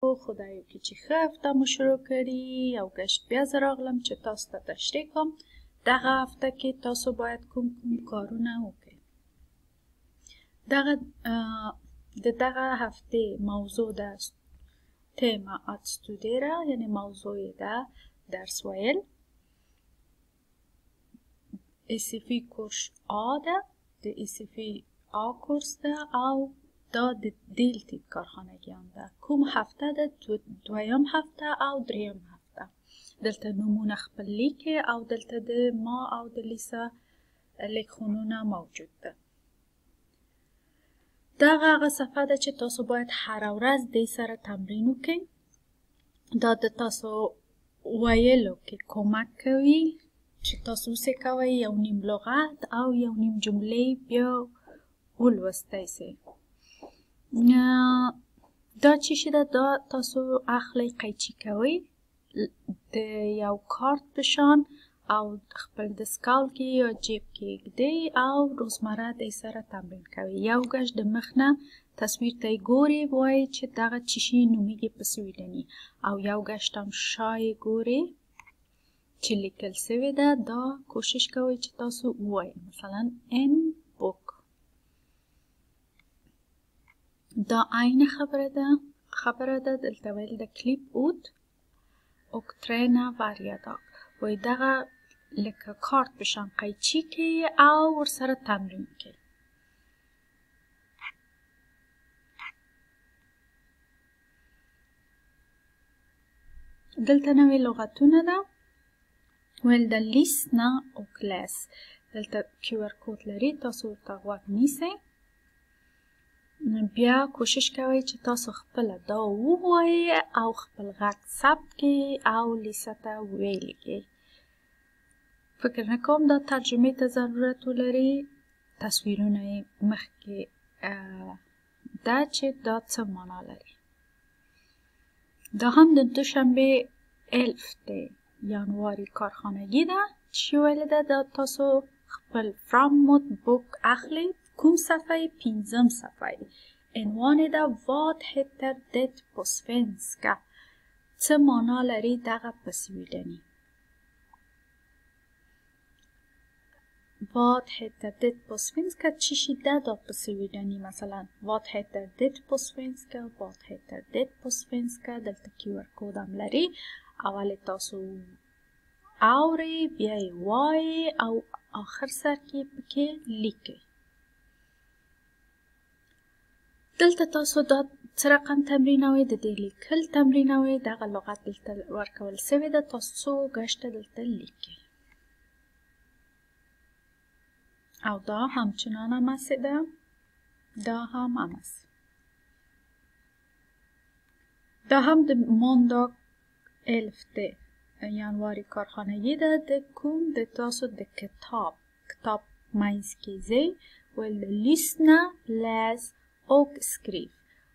کو خدایو کې چې ښه هفته مو شروع کړي او ګشت بیا زه راغلم چې تاسو ته تشریح کوم دغه هفته کې تاسو باید کوم کارونه وکړئ. دغه هفته موضوع ده tema att studera یعنی موضوع ده درس ویل. SFI کورس A ده د SFI A کورس ده او دا د دلتید کارخانگیان ده. کوم هفته ده؟ دویم هفته او دریم هفته. دلته نمونه خپل لیکه او دلته د ما او د لیسا لیکخونونه موجود ده. دغه هغه صفحه ده چې تاسو باید هر ورځ دې سره تمرین وکړئ. دا د تاسو ویلو کې کمک کوي چې تاسو څه کوئ یو نیم لغت او یو نیم جمله بیا ولوستئ سئ. دا چی شده؟ دا تاسو اخلی قیچی کوئ د یو کارت بشان او خپل دسکال کې یا جیب کې ایږدئ او روزمره دې سره تمرین کوئ. یو ګش د مخ نه تصویر ته یې ګورئ وایئ چې دغه چی شي نومیږي په سویډني او یو ګشت هم شا یې ګورئ چې لیکل سوې ده. دا کوشش کوئ چې تاسو ووایئ مثلا ان بوک. دا عین خبره ده دلته ویل ده کلیپ اوت och träna varje dag. وای دغه لکه کارت بشان قیچی که او ورسره تمرین که. دلته نوی لغتونه ده ویل ده لیسنا او کلاس. دلته QR کود لري تاسو ورته غوږ نیسئ. بیا کوشش کوئ چې تاسو خپل دا ووایئ او خپل غږ ثبت کړئ او لیسا ته ویلې کړئ. فکر نه کوم دا ترجمه ته ضرورت ولري. تصویرونه یې مخکې ده چې دا څه معنا لري. دا هم د دوشنبه 11 ینواري کارخانگی ده چې ویل ده دا تاسو خپل فراموت بوک اخلئ. کوم صفحه؟ 5م صفحه. عنوان ده وات هتر دت på svenska. څه معنا لري دغه په سویډني؟ وات هتر دت på svenska چی شي ده دا په سویډني؟ مثلا وات هتر دت på svenska، وات هتر دت på svenska. دلته QR کود هم لري. اول تاسو اورئ بیا یې وایئ او آخر سر کې پکې لیکئ. دلته تاسو دا څه رقم تمرینوئ؟ د دې لیکل تمرینوئ. دغه لغت دلته ورکول سوې ده. تاسو څو ګشته دلته لیکئ او دا همچنان همسې ده. دا هم همسې. دا هم د måndag 11 ینواري کارخانگی ده. د کوم؟ د تاسو د کتاب منځ کې ځئ. ویل lyssna läs och skriv.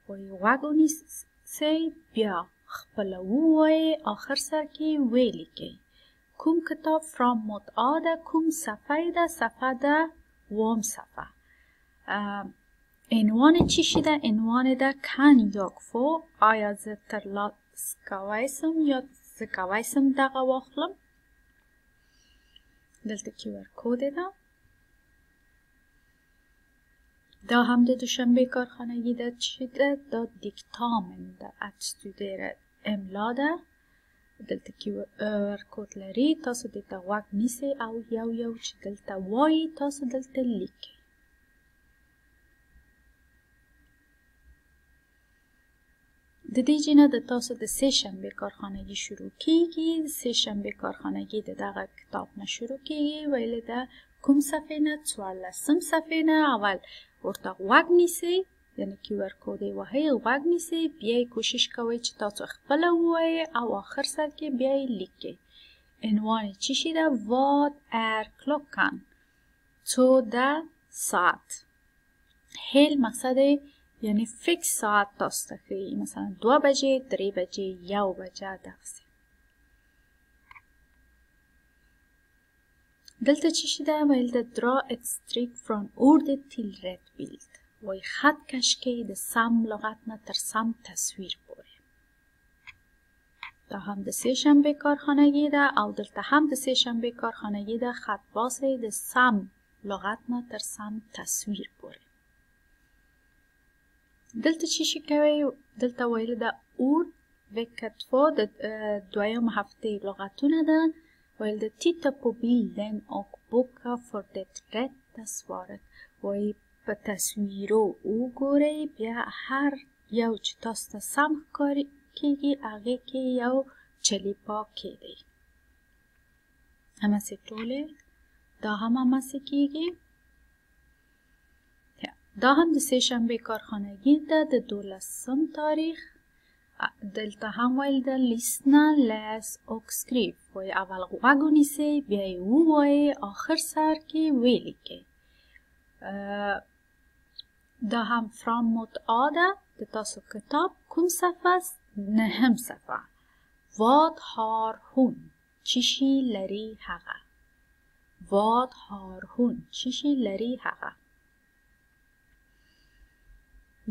وایي غوږ ونیسئ بیا خپله ووایئ آخر سر کې ویلې کړئ. کوم کتاب؟ فراموت A ده. کوم صفحه ده؟ صفحه ده 2م صفحه. عنوان چی شي ده؟ عنوان ده kan jag få. آیا زه ترلاسه کولی سم یا زه کولی سم دغه واخلم؟ دلته QR کود ده. دا هم د دوشنبه کارخانگی ده. چی ده؟ دا دیکتامن ده att studera املا ده. دلته QR کود لري. تاسو دلته غوږ نیسئ او یو چې دلته وایي تاسو دلته لیکئ. د دې جینه د تاسو د سه شنبه کارخانگی شروع کیږي. سه شنبه کارخانگی د دغه کتاب نه شروع کیږي. ویل ده کوم صفحه نه؟ 14م صفحه نه. اول ورته غوږ نیسئ یعنی QR کود یې وهئ، غوږ نیسئ، بیا یې کوشش کوئ چې تاسو خپله ووایئ او آخر سر کې بیا یې لیکئ. عنوان چی شي ده؟ Vad är klockan؟ څو ده ساعت. هیل مقصد یعنی فکس ساعت تاسو ته ښیي. مثلا 2 بجې، 3 بجې، 1 بجه دغسې. دلته چی شي ده؟ ویل ده dra ett streck från ordet till rätt bild. وای خط کش کړئ د سم لغت نه تر سم تصویر پورې. دا هم د سه شنبه کارخانگی ده او دلته هم د سه شنبه کارخانگی ده خط باسه د سم لغت نه تر سم تصویر پورې. دلته چی شي کوي؟ دلته ویل ده ord v.2 د دویم هفته لغتونه ده. ویل ده titta på bilden och boka för det rätta svaret. وی په تصویرو وګورئ بیا هر یو چې تاسو ته سم ښکاري کیږي هغې کې یو چلیپا کیدی. همسې ټولې دا هم همسې کیږي. دا هم د سه شنبه کارخانگی ده د 12 تاریخ. دلته هم ویل ده لیسنا لس och skriv. وی اول غوږ ونیسئ بیا یې ووایئ آخر سر کې ولیکئ. دا هم فراموت آ ده د تاسو کتاب کوم صفحه است؟ 9 صفحه. Vad har hon؟ چی شی لري هغه. Vad har hon؟ چی شی لري هغه.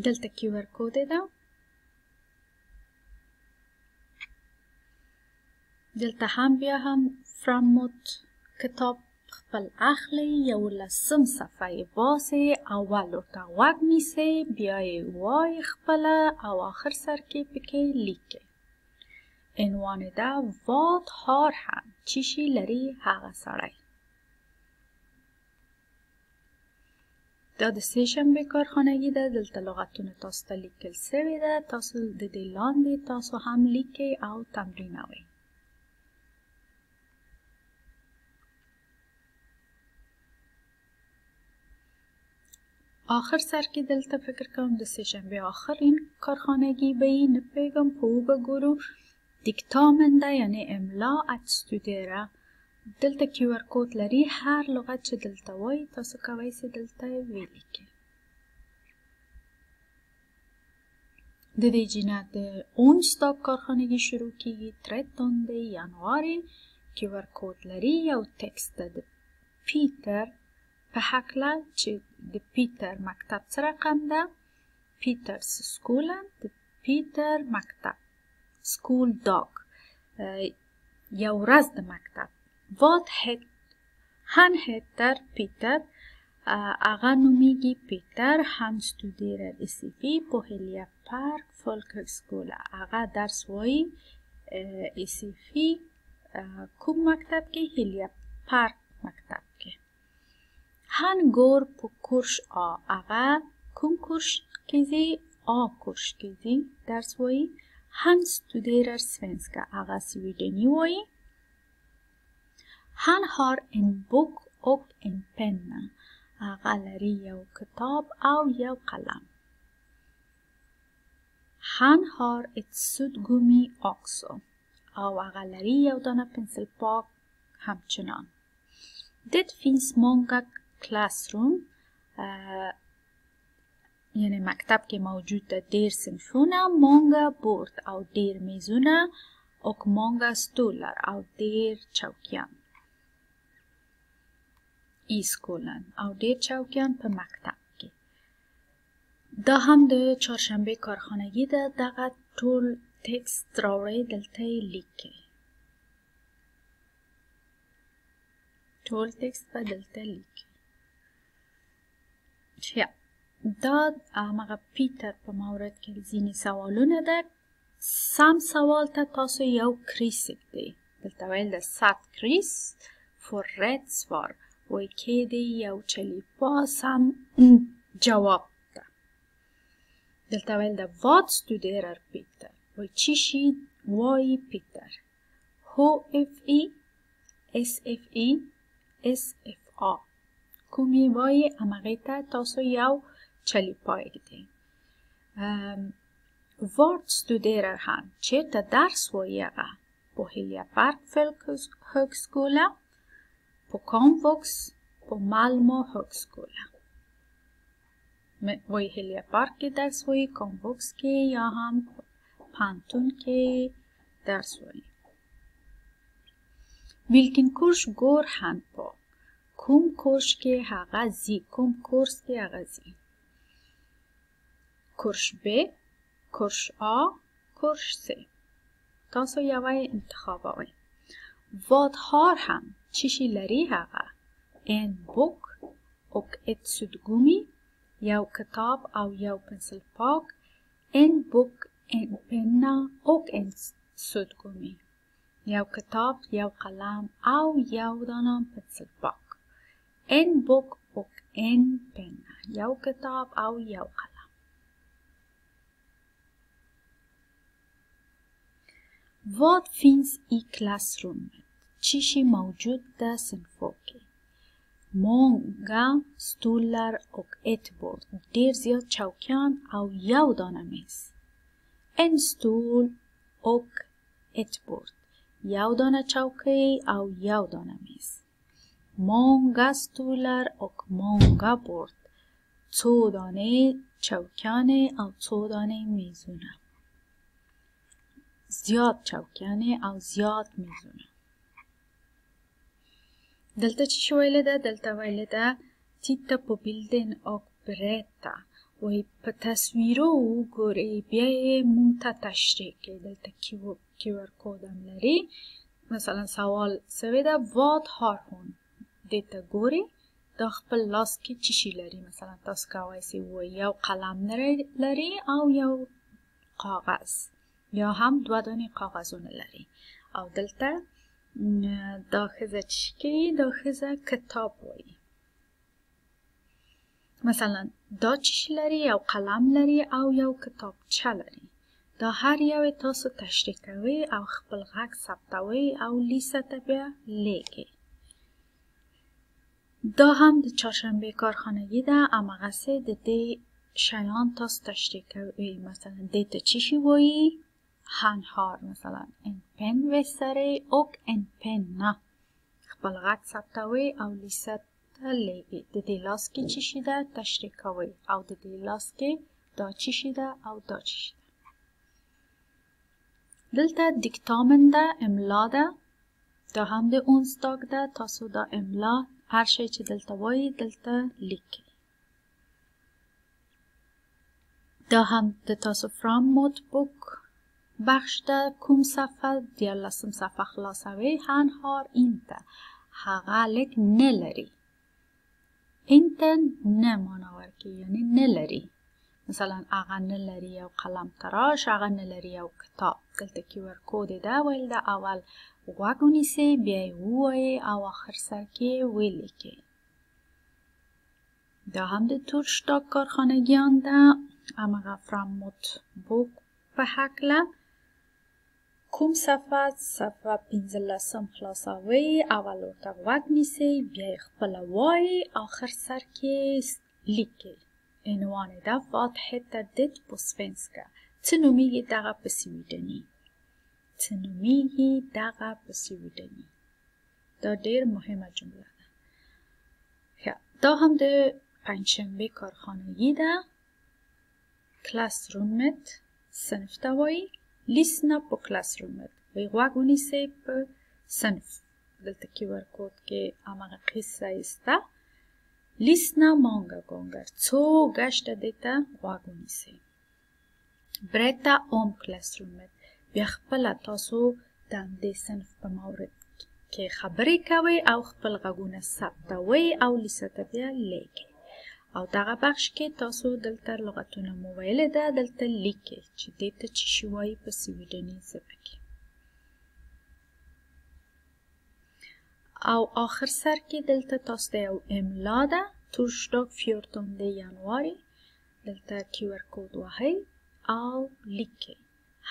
دلته QR کود ده. دلته هم بیا هم فراموت کتاب خپل اخلی 11 صفحه یې باسئ اول ورته غوږ نیسئ بیا یې وایئ خپله او آخر سر کې پکې لیکئ. عنوان ده Vad har han؟ چی شی لري هغه سړی. دا د سه شنبه کارخانگی ده. دلته لغتونه تاسو ته لیکل سوي ده. تاسو د دې لاندې تاسو هم لیکئ او تمرینوئ. آخر سر کې دلته فکر کوم د سه شنبه آخرین کارخانگی به یې نه پوهېږم په وګورو. دیکتامن ده یعنی املا ات ستودیره. دلته QR کود لري. هر لغت چې دلته وایي تاسو کوئ چې دلته یې ولیکئ. د دې جینه د اونسداگ کارخانگی شروع کیږي 13 ینواري. QR کود لري. یو تکست ده د پیتر په هکله چې د پیتر مکتب څه رقم ده؟ پیترس سکولن د پیتر مکتب سکول داگ یو ورځ د مکتب. Vad han heter Peter. هغه نومیږي پیتر. Han studerar SFI på Helja Park folkhögskola. هغه درس وایي SFI کوم مکتب کې؟ هیلیا پارک مکتب کې. Han går på kurs A. هغه کوم کورس کې ځي؟ A کورس کې ځي. درس وایي. Han studerar svenska. هغه سویډني وایي. Han har en bok och en penna. هغه لري یو کتاب او یو قلم. Han har ett suddgummi också. او هغه لري یو دانه پنسل پاک همچنان. Det finns många classroom. یعنی مکتب کې موجود ده ډیر صنفونه. många bord او ډیر میزونه. och många stolar او ډیر چوکیان. ای سکولن او ډیر چوکیان په مکتب کې. دا هم د چهارشنبه کارخانگی ده. دغه ټول تکست راوړئ دلته یې لیکئ. ټول تکست به دلته لیکئ. دا همغه پیتر په مورد کې ځینې سوالونه ده. سم سوال ته تاسو یو کریس ږدئ. دلته ویل ده satt kryss för rätt svar. وی کې دی یو چلیپا سم جواب ده. دلته ویل ده Vad studerar Peter. وی چی شي وایي پیتر. HFI SFI SFA کومې وایي همغې ته تاسو یو چلیپا ږدئ. Vart studerar han؟ چیرته درس وایي هغه؟ på Helja Park folkhögskola. på komvux på Malmö högskola. وایي Helja Park کې درس وایي. komvux کې یا هم پانتون کې درس وایي. Vilken kurs går han på؟ کوم کورس کې هغه ځي؟ کوم کورس کې هغه ځي؟ کورس B کورس A کورس C. تاسو یوه انتخابوئ. Vad har han? چی شی لري هغه؟ En bok och ett suddgummi. یو کتاب او یو پنسل پاک. En bok, en penna och en suddgummi. یو کتاب، یو قلم او یو دانه پنسل پاک. En bok och en penna. یو کتاب او یو قلم. Vad finns i klassrummet? چی شی موجود در صنفو کې؟ Många stolar och ett bord. ډیر زیات چوکیان او یو دانه میز. En stol och ett bord. یو دانه چوکی او یو دانه میز. Många stolar och många bord. څو دانه چوکیان او څو دانه میزونه. زیاد چوکیان او زیاد میزونه. دلته چی شویله ده؟ دلته ویله ده titta på bilden och berätta. وی په تصویرو وګورئ بیا یې مونږ ته تشریح کړئ. دلته کیور کود هم لري. مثلا سوال سوی ده Vad har hon؟ دې ته ګورئ دا خپل لاس کې چی شي لري. مثلا تاسو کولی سئ ووایئ یو قلم لري او یو کاغذ یا هم دوه دانې کاغذونه لري. او دلته دا ښځه چی کوي؟ دا ښځه کتاب وایي. مثلا دا چی شي لري؟ یو قلم لري او یو کتابچه لري. دا هر یو تاسو تشریح کوئ او خپل غږ ثبتوئ او لیسته ته بیا لیکئ. دا هم د چهارشنبه کارخانگی ده. هماغسې د دې شیان تاسو تشریح کوئ. مثلا دې ته چی شي وایي؟ Han har مثلا en pen vässare och en penna. خپل غږ ثبتوئ او لیسته ته لیکئ. د دې لاس کې چی شي ده تشریح کوئ او د دې لاس کې دا چی شي ده او دا چی شي ده. دلته دیکتامن ده، املا ده. دا هم د اونسداګ ده. تاسو دا املا هر شی چې دلته وایي دلته لیکئ. دا هم د تاسو فرام نوتبوک بخش ده. کوم صفحه؟ 14 صفحه خلاصوي. Han har inte. هغه لیک نه لري. inte نه معنا ورکوي یعنی نه لري. مثلا هغه نه لري یو قلم تراش، هغه نه لري یو کتاب. دلته کیور کود ده. ویل ده اول غوږ ونیسئ بیا یې ووایئ او آخر سر کې یې ولیکئ. دا هم د تورشتاګ کارخانگیان ده. هماغه فرام نوتبوک په هکله. کوم صفحه؟ صفحه 15 خلاصوئ. اول ورته غوږ نیسئ بیا یې خپله وایئ آخر سر کې لیکئ. عنوان ده Vad heter det på svenska؟ څه نومیږي دغه په سویډني؟ څه نومیږي دغه په سویډني؟ دا ډېر مهمه جمله ده. دا هم د پنجشنبه کارخانگی ده. Klassrummet صنف ته وایي. Lyssna på klassrummet. وی غوږ ونیسئ په صنف. دلته کیور کود کې هماغه قصه ایسته. Lyssna många gånger. څو ګشته دې ته غوږ ونیسئ. Berätta om klassrummet. بیا خپله تاسو د همدې صنف په مورد کې خبرې کوئ او خپل غږونه ثبتوئ او لیسته ته بیا لیکئ. او دغه بخش کې تاسو دلته لغتونه مو ویلې ده دلته لیکئ چې دې ته چی شي وایي په سویډني ژبه کې. او آخر سر کې دلته تاسو ته یو املا ده. Torsdag 14 januari. دلته کیور کود وهئ او لیکئ.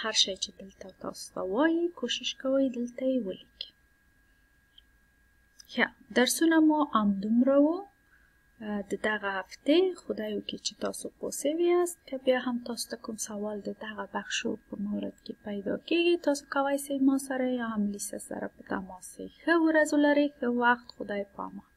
هر شی چې دلته تاسو ته وایي کوشش کوئ دلته یې ولیکئ. درسونه مو همدومره وو د دغه هفته. خدای وکړي چې تاسو پوه یاست. که بیا هم تاسو ته کوم سوال د دغه بخشو په مورد کې پیدا کیږي تاسو کولی سئ ما سره یا هم لیسه سره په تماس سئ. ښه ورځ ولرئ، ښه وخت. خدای پامان.